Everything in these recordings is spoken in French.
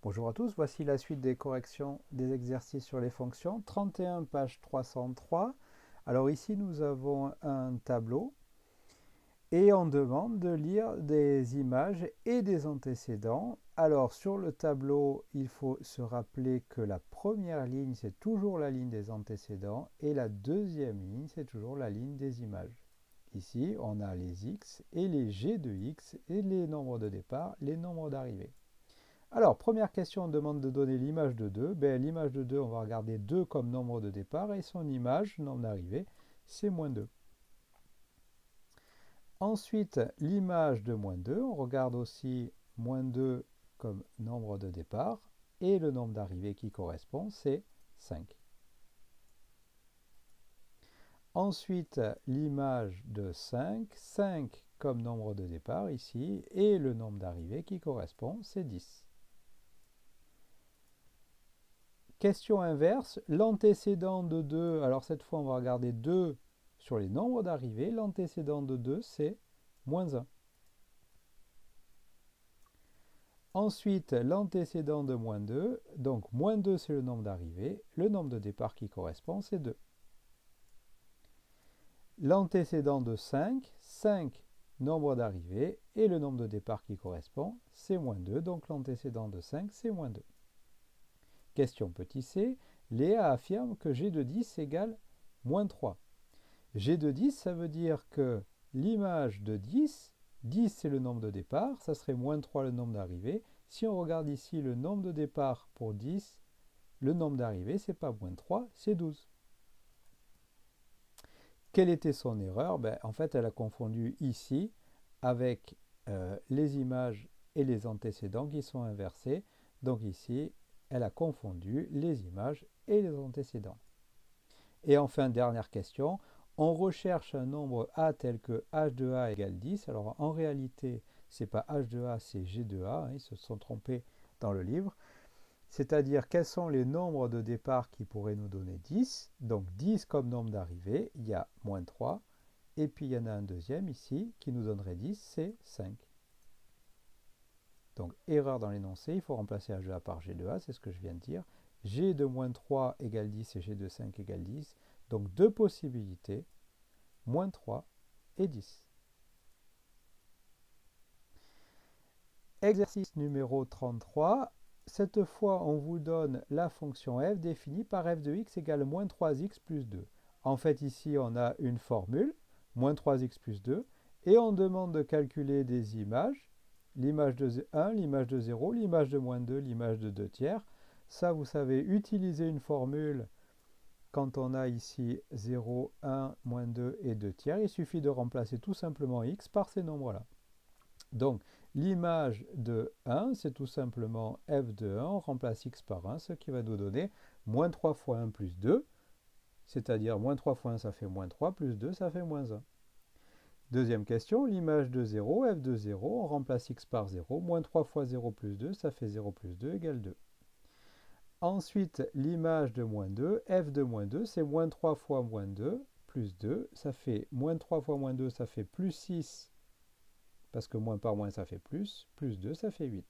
Bonjour à tous, voici la suite des corrections des exercices sur les fonctions. 31, page 303. Alors ici, nous avons un tableau et on demande de lire des images et des antécédents. Alors sur le tableau, il faut se rappeler que la première ligne, c'est toujours la ligne des antécédents et la deuxième ligne, c'est toujours la ligne des images. Ici, on a les x et les g de x et les nombres de départ, les nombres d'arrivée. Alors, première question, on demande de donner l'image de 2. L'image de 2, on va regarder 2 comme nombre de départ et son image, nombre d'arrivée, c'est moins 2. Ensuite, l'image de moins 2, on regarde aussi moins 2 comme nombre de départ et le nombre d'arrivée qui correspond, c'est 5. Ensuite, l'image de 5, 5 comme nombre de départ ici et le nombre d'arrivée qui correspond, c'est 10. Question inverse, l'antécédent de 2, alors cette fois on va regarder 2 sur les nombres d'arrivée, l'antécédent de 2 c'est moins 1. Ensuite, l'antécédent de moins 2, donc moins 2 c'est le nombre d'arrivée, le nombre de départ qui correspond c'est 2. L'antécédent de 5, 5 nombre d'arrivée et le nombre de départ qui correspond c'est moins 2, donc l'antécédent de 5 c'est moins 2. Question petit c, Léa affirme que g de 10 égale moins 3. G de 10, ça veut dire que l'image de 10, 10 c'est le nombre de départ, ça serait moins 3 le nombre d'arrivée. Si on regarde ici le nombre de départ pour 10, le nombre d'arrivée, c'est pas moins 3, c'est 12. Quelle était son erreur? En fait, elle a confondu ici avec les images et les antécédents qui sont inversés. Donc ici, elle a confondu les images et les antécédents. Et enfin, dernière question, on recherche un nombre a tel que h de a égale 10. Alors en réalité, ce n'est pas h de a, c'est g de a. Ils se sont trompés dans le livre. C'est-à-dire quels sont les nombres de départ qui pourraient nous donner 10. Donc 10 comme nombre d'arrivée, il y a moins 3. Et puis il y en a un deuxième ici qui nous donnerait 10, c'est 5. Donc erreur dans l'énoncé, il faut remplacer h de a par g de a, c'est ce que je viens de dire. G de moins 3 égale 10 et G de 5 égale 10. Donc deux possibilités, moins 3 et 10. Exercice numéro 33. Cette fois, on vous donne la fonction f définie par f de x égale moins 3x plus 2. En fait, ici, on a une formule, moins 3x plus 2, et on demande de calculer des images, l'image de 1, l'image de 0, l'image de moins 2, l'image de 2 tiers. Ça, vous savez utiliser une formule quand on a ici 0, 1, moins 2 et 2 tiers. Il suffit de remplacer tout simplement x par ces nombres-là. Donc, l'image de 1, c'est tout simplement f de 1, on remplace x par 1, ce qui va nous donner moins 3 fois 1 plus 2, c'est-à-dire moins 3 fois 1, ça fait moins 3, plus 2, ça fait moins 1. Deuxième question, l'image de 0, f de 0, on remplace x par 0, moins 3 fois 0 plus 2, ça fait 0 plus 2 égale 2. Ensuite, l'image de moins 2, f de moins 2, c'est moins 3 fois moins 2, plus 2, ça fait moins 3 fois moins 2, ça fait plus 6, parce que moins par moins, ça fait plus 2, ça fait 8.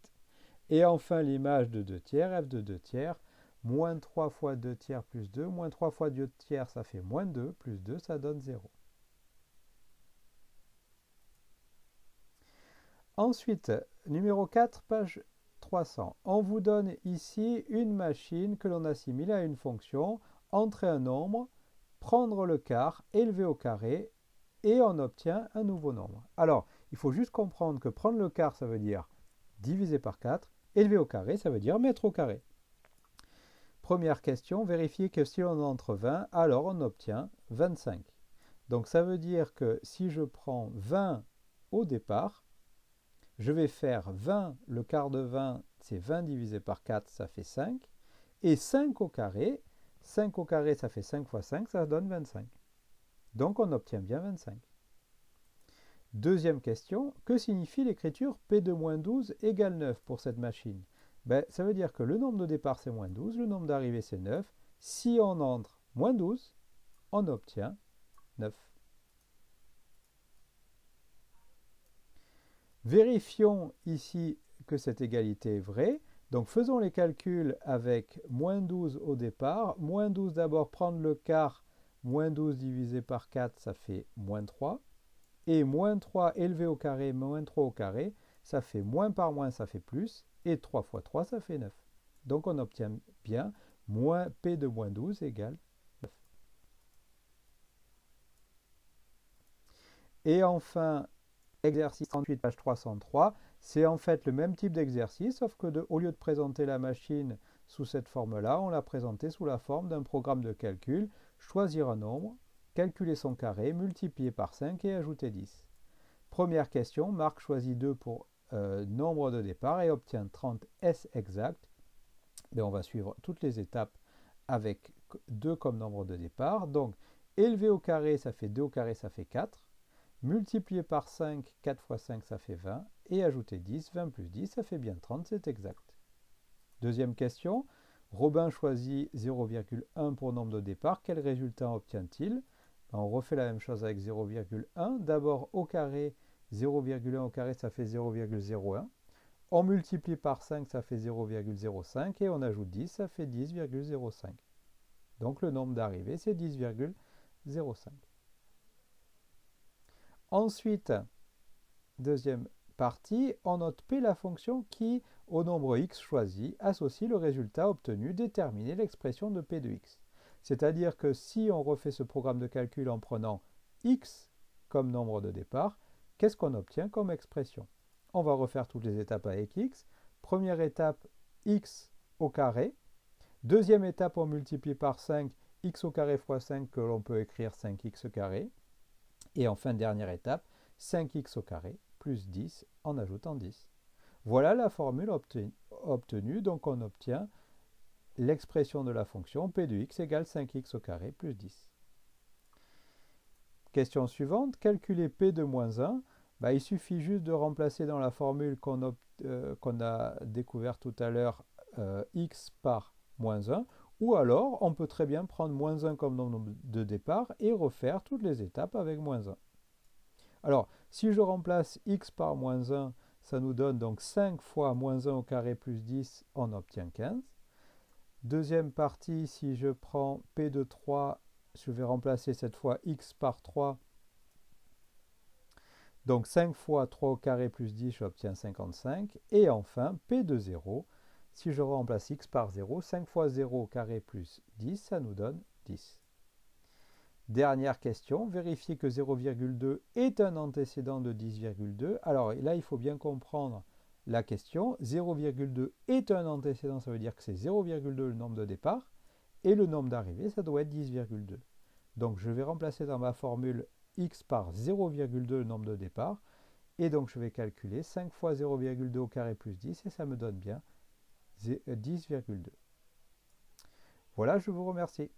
Et enfin, l'image de 2 tiers, f de 2 tiers, moins 3 fois 2 tiers plus 2, moins 3 fois 2 tiers, ça fait moins 2, plus 2, ça donne 0. Ensuite, numéro 4, page 300. On vous donne ici une machine que l'on assimile à une fonction, entrer un nombre, prendre le quart, élever au carré, et on obtient un nouveau nombre. Alors, il faut juste comprendre que prendre le quart, ça veut dire diviser par 4, élever au carré, ça veut dire mettre au carré. Première question, vérifier que si on entre 20, alors on obtient 25. Donc ça veut dire que si je prends 20 au départ, je vais faire 20, le quart de 20, c'est 20 divisé par 4, ça fait 5. Et 5 au carré, 5 au carré, ça fait 5 fois 5, ça donne 25. Donc on obtient bien 25. Deuxième question, que signifie l'écriture P de moins 12 égale 9 pour cette machine? Ça veut dire que le nombre de départ c'est moins 12, le nombre d'arrivée c'est 9. Si on entre moins 12, on obtient 9. Vérifions ici que cette égalité est vraie. Donc faisons les calculs avec moins 12 au départ. Moins 12 d'abord, prendre le quart. Moins 12 divisé par 4, ça fait moins 3. Et moins 3 élevé au carré, moins 3 au carré, ça fait moins par moins, ça fait plus. Et 3 fois 3, ça fait 9. Donc on obtient bien moins P de moins 12 égale 9. Et enfin, exercice 38, page 303, c'est en fait le même type d'exercice, sauf que au lieu de présenter la machine sous cette forme-là, on l'a présentée sous la forme d'un programme de calcul, choisir un nombre, calculer son carré, multiplier par 5 et ajouter 10. Première question, Marc choisit 2 pour nombre de départ et obtient 30 S exact. Et on va suivre toutes les étapes avec 2 comme nombre de départ. Donc, élevé au carré, ça fait 2 au carré, ça fait 4. Multiplié par 5, 4 fois 5, ça fait 20. Et ajouter 10, 20 plus 10, ça fait bien 30, c'est exact. Deuxième question, Robin choisit 0,1 pour nombre de départ. Quel résultat obtient-il? On refait la même chose avec 0,1. D'abord au carré, 0,1 au carré, ça fait 0,01. On multiplie par 5, ça fait 0,05. Et on ajoute 10, ça fait 10,05. Donc le nombre d'arrivées, c'est 10,05. Ensuite, deuxième partie, on note P la fonction qui, au nombre x choisi, associe le résultat obtenu, déterminer l'expression de P de x. C'est-à-dire que si on refait ce programme de calcul en prenant x comme nombre de départ, qu'est-ce qu'on obtient comme expression? On va refaire toutes les étapes avec x. Première étape, x au carré. Deuxième étape, on multiplie par 5, x au carré fois 5, que l'on peut écrire 5x carré. Et enfin, dernière étape, 5x au carré plus 10 en ajoutant 10. Voilà la formule obtenue. Donc on obtient l'expression de la fonction p de x égale 5x au carré plus 10. Question suivante, calculer p de moins 1. Il suffit juste de remplacer dans la formule qu'on a découvert tout à l'heure x par moins 1. Ou alors, on peut très bien prendre moins 1 comme nombre de départ et refaire toutes les étapes avec moins 1. Alors, si je remplace x par moins 1, ça nous donne donc 5 fois moins 1 au carré plus 10, on obtient 15. Deuxième partie, si je prends p de 3, je vais remplacer cette fois x par 3. Donc 5 fois 3 au carré plus 10, j'obtiens 55. Et enfin, p de 0, si je remplace x par 0, 5 fois 0 au carré plus 10, ça nous donne 10. Dernière question, vérifier que 0,2 est un antécédent de 10,2. Alors là, il faut bien comprendre la question. 0,2 est un antécédent, ça veut dire que c'est 0,2 le nombre de départ, et le nombre d'arrivées, ça doit être 10,2. Donc je vais remplacer dans ma formule x par 0,2 le nombre de départ, et donc je vais calculer 5 fois 0,2 au carré plus 10, et ça me donne bien 10,2. Voilà, je vous remercie.